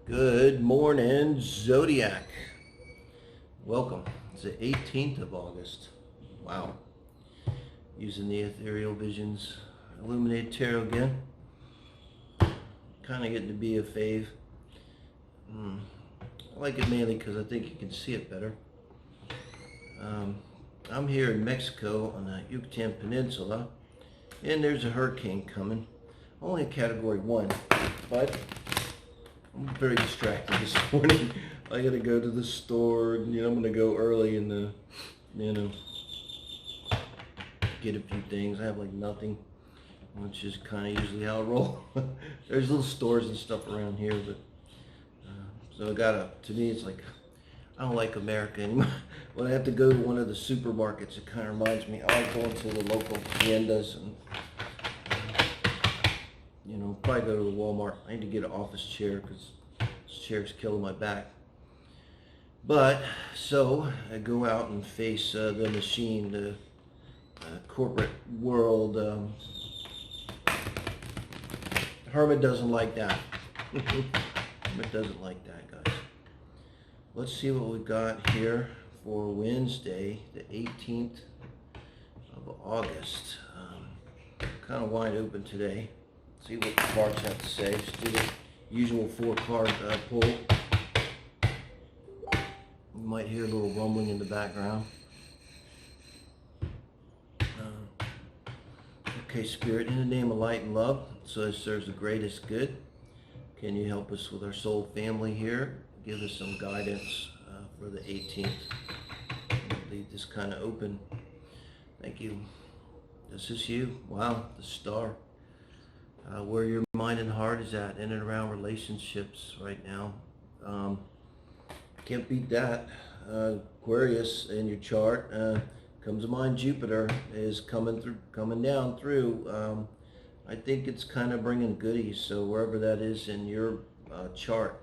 Good morning, Zodiac. Welcome. It's the 18th of August. Wow. Using the Ethereal Visions Illuminated Tarot again. Kind of getting to be a fave. I like it mainly because I think you can see it better. I'm here in Mexico on the Yucatan Peninsula, and there's a hurricane coming. Only a Category 1, but I'm very distracted this morning. I gotta go to the store, and I'm gonna go early and get a few things. I have like nothing, which is kind of usually how I roll. There's little stores and stuff around here, but so to me it's like, I don't like America anymore. When I have to go to one of the supermarkets, it kind of reminds me, I like going to the local tiendas and probably go to the Walmart. I need to get an office chair because this chair's killing my back. But, so, I go out and face the machine, the corporate world. Hermit doesn't like that. Hermit doesn't like that, guys. Let's see what we've got here for Wednesday, the 18th of August. Kind of wide open today. See what the cards have to say. Just do the usual 4-card pull. You might hear a little rumbling in the background. Okay, Spirit, in the name of light and love, so it serves the greatest good. Can you help us with our soul family here? Give us some guidance for the 18th. Leave this kind of open. Thank you. This is you. Wow, the star. Where your mind and heart is at in and around relationships right now. Can't beat that. Aquarius in your chart comes to mind. Jupiter is coming down through. I think it's kind of bringing goodies. So wherever that is in your chart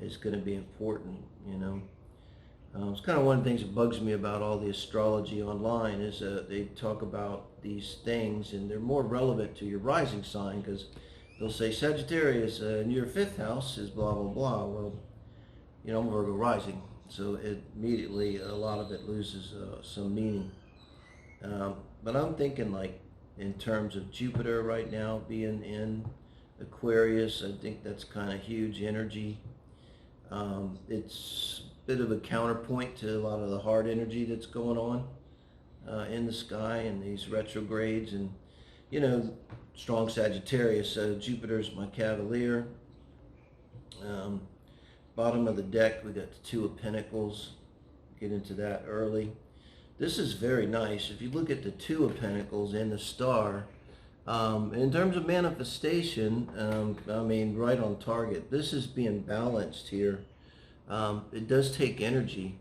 is going to be important. It's kind of one of the things that bugs me about all the astrology online is they talk about these things and they're more relevant to your rising sign, because they'll say Sagittarius in your 5th house is blah blah blah. Well, I'm Virgo rising, so immediately a lot of it loses some meaning. But I'm thinking like in terms of Jupiter right now being in Aquarius. I think that's kind of huge energy. It's a bit of a counterpoint to a lot of the hard energy that's going on in the sky and these retrogrades, and strong Sagittarius. So Jupiter's my Cavalier. Bottom of the deck, we got the 2 of Pentacles. Get into that early. This is very nice. If you look at the 2 of Pentacles and the star, in terms of manifestation, right on target. This is being balanced here. It does take energy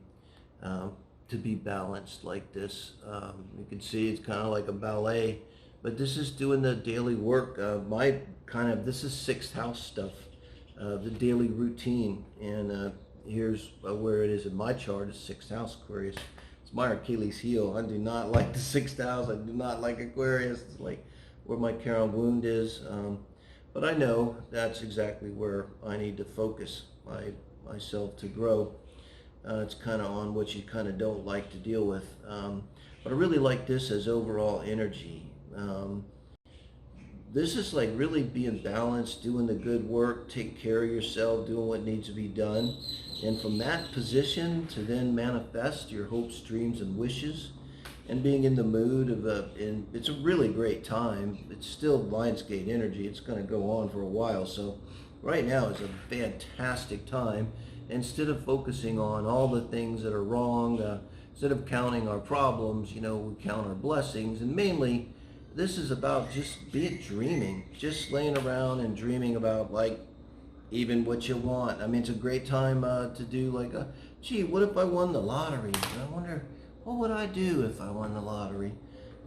to be balanced like this. You can see it's kind of like a ballet, but this is doing the daily work. This is 6th house stuff, the daily routine. And here's where it is in my chart, is 6th house Aquarius. It's my Achilles heel. I do not like the 6th house. I do not like Aquarius. It's like where my Charon wound is. But I know that's exactly where I need to focus myself to grow. It's kind of on what you kind of don't like to deal with. But I really like this as overall energy. This is like really being balanced, doing the good work, take care of yourself, doing what needs to be done. And from that position to then manifest your hopes, dreams, and wishes, and being in the mood of and it's a really great time. It's still Lionsgate energy. It's going to go on for a while. So right now is a fantastic time. Instead of focusing on all the things that are wrong, instead of counting our problems, we count our blessings. And mainly, this is about just dreaming, just laying around and dreaming about like even what you want. It's a great time to do like, gee, what if I won the lottery? I wonder, what would I do if I won the lottery?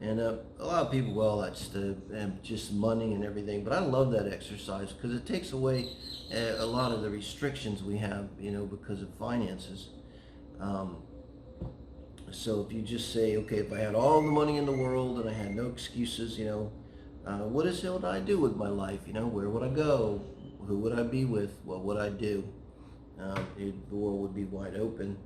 And a lot of people, well, that's just money and everything. But I love that exercise because it takes away a lot of the restrictions we have, because of finances. So if you just say, okay, if I had all the money in the world and I had no excuses, what would I do with my life? Where would I go? who would I be with? What would I do? The door would be wide open.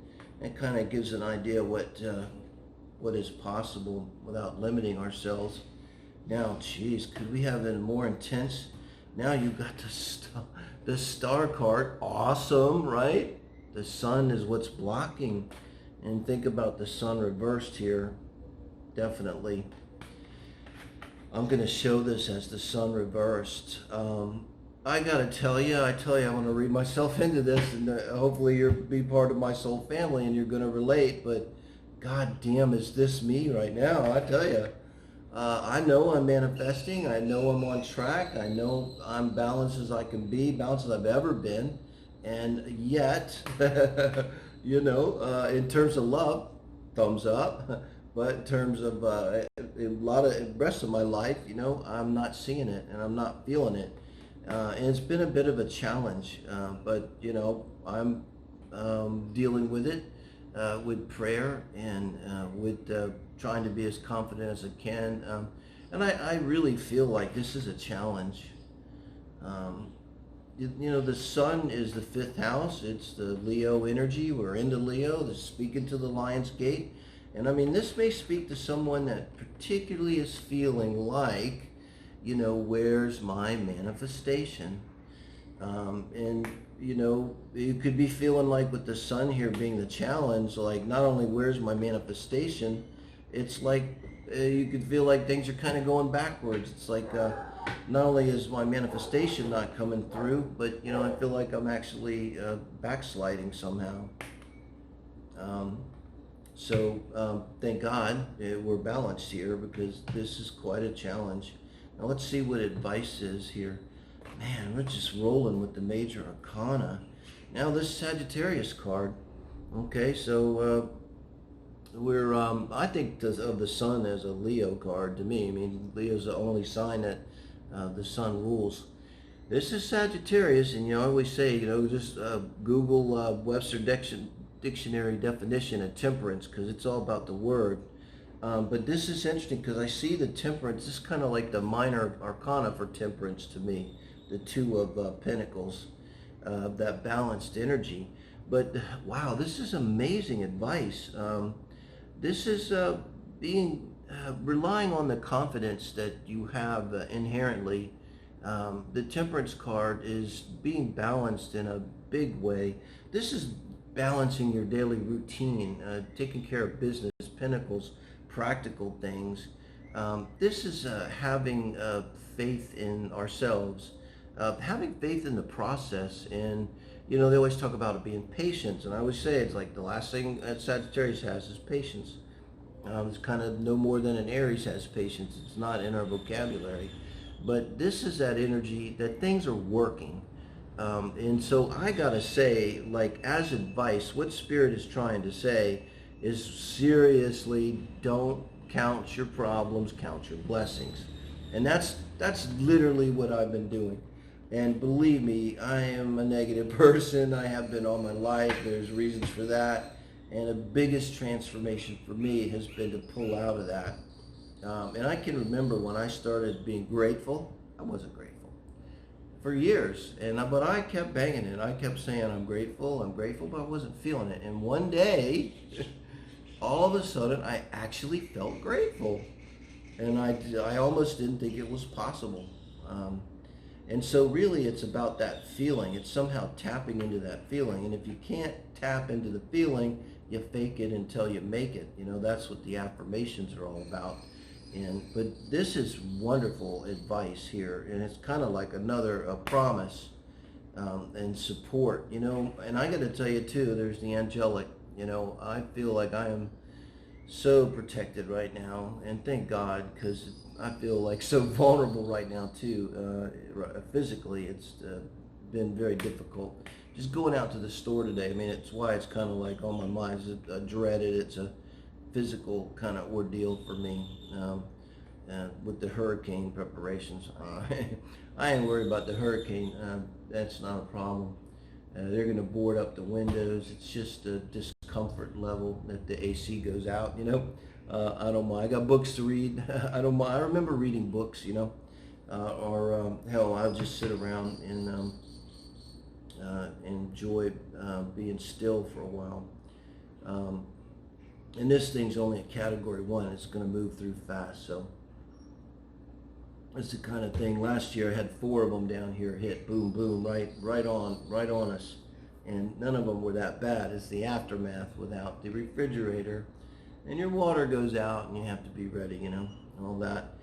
It kind of gives an idea what is possible without limiting ourselves. Now, geez, could we have a more intense? Now you've got the star card. Awesome, right? The sun is what's blocking. And think about the sun reversed here. Definitely. I'm going to show this as the sun reversed. I got to tell you, I'm going to read myself into this, and hopefully you'll be part of my soul family and you're going to relate, but God damn, is this me right now? I tell you. I know I'm manifesting. I know I'm on track. I know I'm balanced as I can be, balanced as I've ever been. And yet, in terms of love, thumbs up. But in terms of a lot of the rest of my life, I'm not seeing it and I'm not feeling it. And it's been a bit of a challenge. But, I'm dealing with it with prayer and with trying to be as confident as I can. And I really feel like this is a challenge. The sun is the 5th house. It's the Leo energy. We're into Leo. This is speaking to the Lion's Gate. And I mean, this may speak to someone that particularly is feeling like, where's my manifestation? You could be feeling like with the sun here being the challenge, like not only where's my manifestation, it's like you could feel like things are kind of going backwards. It's like not only is my manifestation not coming through, but I feel like I'm actually backsliding somehow. So thank God we're balanced here, because this is quite a challenge. Now let's see what advice is here. Man, we're just rolling with the major arcana. Now this Sagittarius card. Okay, so we're I think of the sun as a Leo card to me. I mean, Leo's the only sign that the sun rules. This is Sagittarius, and I always say, just Google Webster Dictionary definition of temperance, because it's all about the word. But this is interesting because I see the temperance. This is kind of like the minor arcana for temperance to me. The 2 of Pentacles, that balanced energy. But wow, this is amazing advice. This is relying on the confidence that you have inherently. The temperance card is being balanced in a big way. This is balancing your daily routine, taking care of business, Pentacles, practical things. This is having faith in ourselves. Having faith in the process, and they always talk about it being patient, and I always say it's like the last thing that Sagittarius has is patience. It's kind of no more than an Aries has patience. It's not in our vocabulary, but this is that energy that things are working. And so I gotta say, like, as advice, what Spirit is trying to say is, seriously, don't count your problems, count your blessings. And that's literally what I've been doing. And believe me, I am a negative person. I have been all my life. There's reasons for that. And the biggest transformation for me has been to pull out of that. And I can remember when I started being grateful, I wasn't grateful for years. But I kept banging it. I kept saying, I'm grateful, but I wasn't feeling it. And one day, all of a sudden, I actually felt grateful. And I almost didn't think it was possible. And so really it's about that feeling. It's somehow tapping into that feeling. And if you can't tap into the feeling, you fake it until you make it. That's what the affirmations are all about. But this is wonderful advice here. And it's kind of like another promise and support, And I got to tell you too, there's the angelic. I feel like I am so protected right now, and thank God, because I feel like so vulnerable right now too. Physically, it's been very difficult. Just going out to the store today, I mean, it's why it's kind of like on my mind. It's a dreaded, it's a physical kind of ordeal for me with the hurricane preparations. I ain't worried about the hurricane. That's not a problem. They're going to board up the windows. It's just a discomfort level that the AC goes out, I don't mind. I got books to read. I don't mind. I remember reading books, or hell, I'll just sit around and enjoy being still for a while. And this thing's only a category 1. It's going to move through fast. So it's the kind of thing. Last year I had 4 of them down here hit, boom, boom, right on us. And none of them were that bad. It's the aftermath without the refrigerator. And your water goes out and you have to be ready, you know, and all that.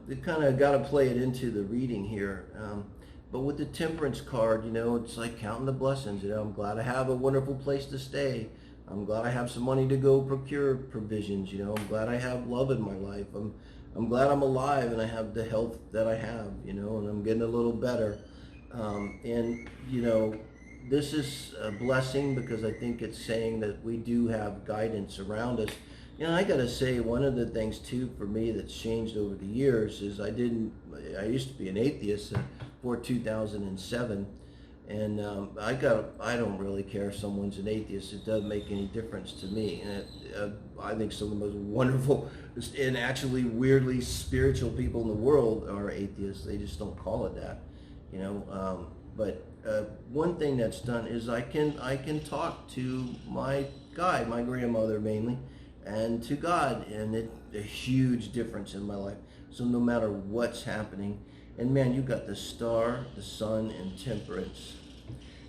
You kind of got to play it into the reading here. But with the Temperance card, you know, it's like counting the blessings. You know, I'm glad I have a wonderful place to stay. I'm glad I have some money to go procure provisions. You know, I'm glad I have love in my life. I'm glad I'm alive and I have the health that I have, you know, and I'm getting a little better. And, you know, this is a blessing because I think it's saying that we do have guidance around us. You know, I got to say, one of the things too for me that's changed over the years is I used to be an atheist before 2007. And I don't really care if someone's an atheist. It doesn't make any difference to me. And I think some of the most wonderful and actually weirdly spiritual people in the world are atheists. They just don't call it that, you know. But one thing that's done is I can talk to my guide, my grandmother mainly, and to God, and it's a huge difference in my life. So no matter what's happening, and man, you got the Star, the Sun, and Temperance.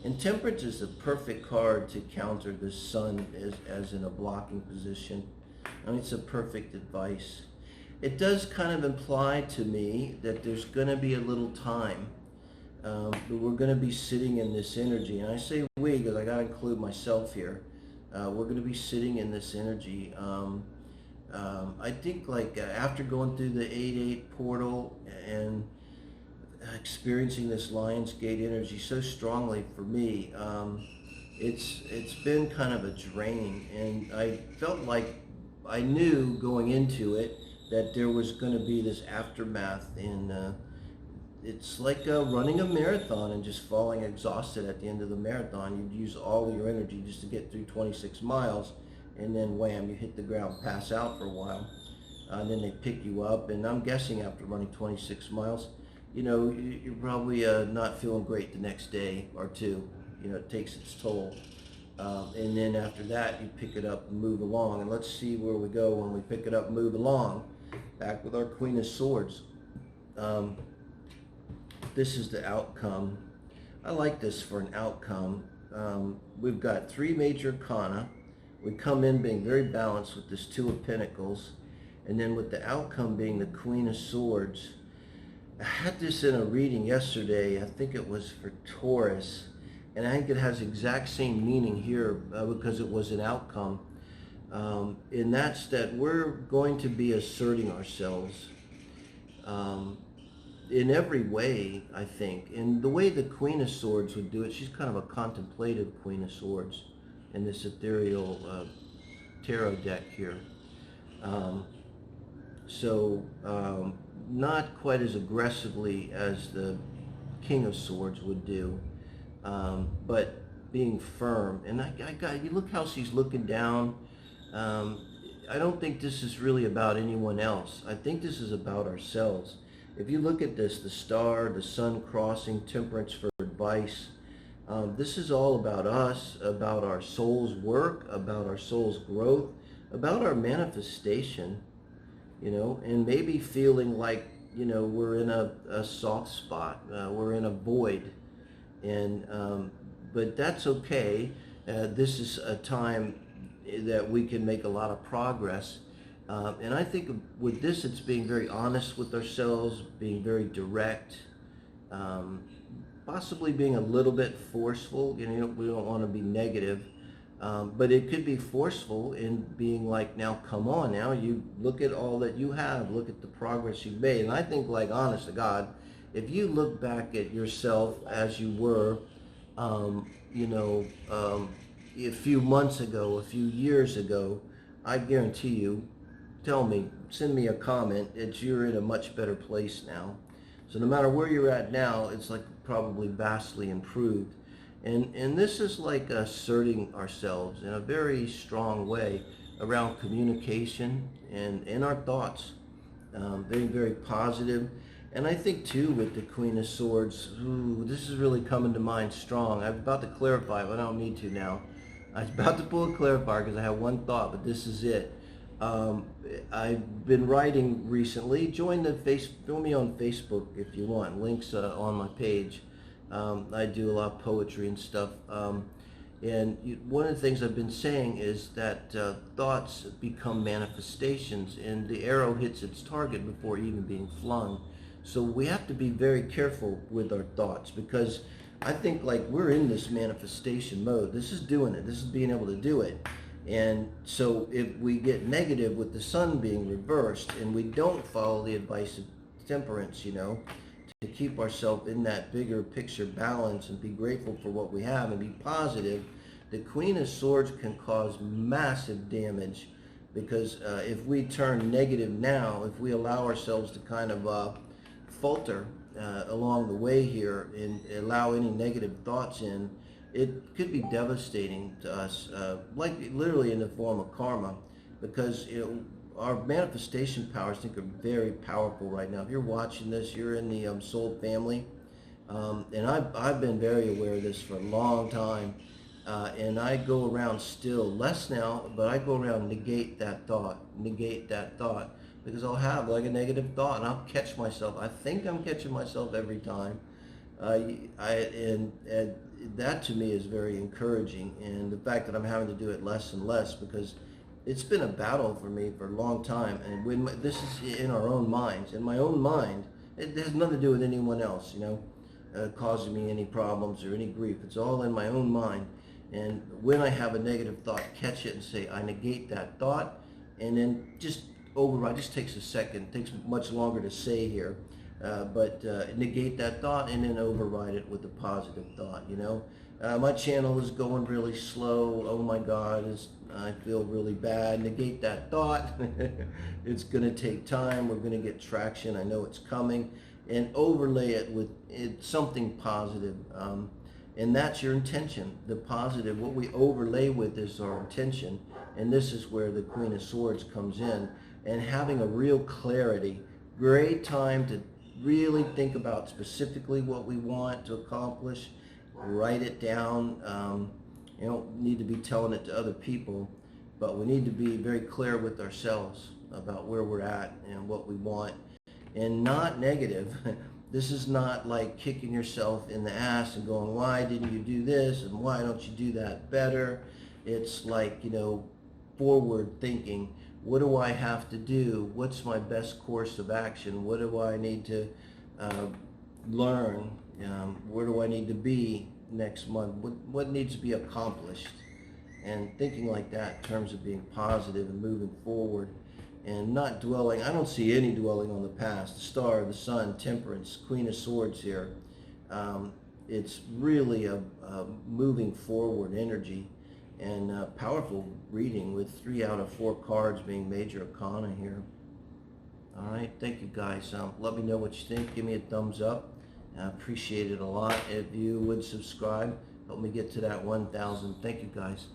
And Temperance is the perfect card to counter the Sun as in a blocking position. I mean, it's a perfect advice. It does kind of imply to me that there's going to be a little time. But we're going to be sitting in this energy. And I say we because I got to include myself here. We're going to be sitting in this energy. I think like after going through the 8-8 portal and experiencing this Lion's Gate energy so strongly for me, it's been kind of a drain, and I felt like I knew going into it that there was going to be this aftermath, and it's like running a marathon and just falling exhausted at the end of the marathon. You'd use all your energy just to get through 26 miles, and then wham, you hit the ground, pass out for a while, and then they pick you up, and I'm guessing after running 26 miles, you know, you're probably not feeling great the next day or two. You know, it takes its toll. And then after that, you pick it up and move along. And let's see where we go when we pick it up and move along. Back with our Queen of Swords. This is the outcome. I like this for an outcome. We've got 3 major arcana. We come in being very balanced with this 2 of Pentacles. And then with the outcome being the Queen of Swords. I had this in a reading yesterday. I think it was for Taurus, and I think it has exact same meaning here because it was an outcome. And that's that we're going to be asserting ourselves in every way, I think. And the way the Queen of Swords would do it, she's kind of a contemplative Queen of Swords in this ethereal tarot deck here. Not quite as aggressively as the King of Swords would do, but being firm. And you look how she's looking down. I don't think this is really about anyone else. I think this is about ourselves. If you look at this, the Star, the Sun crossing, Temperance for advice, this is all about us, about our soul's work, about our soul's growth, about our manifestation. You know, and maybe feeling like, you know, we're in a soft spot, we're in a void, and but that's okay. This is a time that we can make a lot of progress, and I think with this, it's being very honest with ourselves, being very direct, possibly being a little bit forceful. You know, we don't want to be negative. But it could be forceful in being like, now come on, now you look at all that you have, look at the progress you've made. And I think, like, honest to God, if you look back at yourself as you were, you know, a few months ago, a few years ago, I guarantee you, tell me, send me a comment, you're in a much better place now. So no matter where you're at now, it's like probably vastly improved. And this is like asserting ourselves in a very strong way around communication and in our thoughts, being very positive. And I think too with the Queen of Swords, ooh, this is really coming to mind strong. I'm about to clarify, but I don't need to now. I was about to pull a clarifier because I have one thought, but this is it. I've been writing recently. Join me on Facebook if you want. Links on my page. I do a lot of poetry and stuff. One of the things I've been saying is that thoughts become manifestations, and the arrow hits its target before even being flung. So we have to be very careful with our thoughts, because I think like we're in this manifestation mode. This is doing it. This is being able to do it. And so if we get negative with the sun being reversed and we don't follow the advice of temperance, to keep ourselves in that bigger picture balance and be grateful for what we have and be positive, the Queen of Swords can cause massive damage, because if we turn negative now, if we allow ourselves to kind of falter along the way here and allow any negative thoughts in, it could be devastating to us, like literally in the form of karma, because our manifestation powers, I think, are very powerful right now. If you're watching this, you're in the soul family, and I've been very aware of this for a long time, and I go around still, less now, but I go around negate that thought, because I'll have like a negative thought and I'll catch myself. I think I'm catching myself every time. And that to me is very encouraging, and the fact that I'm having to do it less and less, because it's been a battle for me for a long time. And when this is in our own minds, in my own mind, it has nothing to do with anyone else, causing me any problems or any grief. It's all in my own mind. And when I have a negative thought, catch it and say, I negate that thought, and then just override. It just takes a second. It takes much longer to say here. But negate that thought and then override it with a positive thought, My channel is going really slow. Oh my God, I feel really bad. Negate that thought. It's going to take time. We're going to get traction. I know it's coming. And overlay it with something positive. And that's your intention. The positive, what we overlay with is our intention. And this is where the Queen of Swords comes in. And having a real clarity. Great time to really think about specifically what we want to accomplish. Write it down. You don't need to be telling it to other people, but we need to be very clear with ourselves about where we're at and what we want, and not negative. This is not like kicking yourself in the ass and going, why didn't you do this and why don't you do that better? It's like, forward thinking. What do I have to do? What's my best course of action? What do I need to learn? Where do I need to be next month? What needs to be accomplished? And thinking like that in terms of being positive and moving forward and not dwelling. I don't see any dwelling on the past. The Star, the Sun, Temperance, Queen of Swords here. It's really a moving forward energy. And powerful reading with 3 out of 4 cards being major arcana here. All right, thank you guys. Let me know what you think. Give me a thumbs up. I appreciate it a lot. If you would subscribe, help me get to that 1,000. Thank you guys.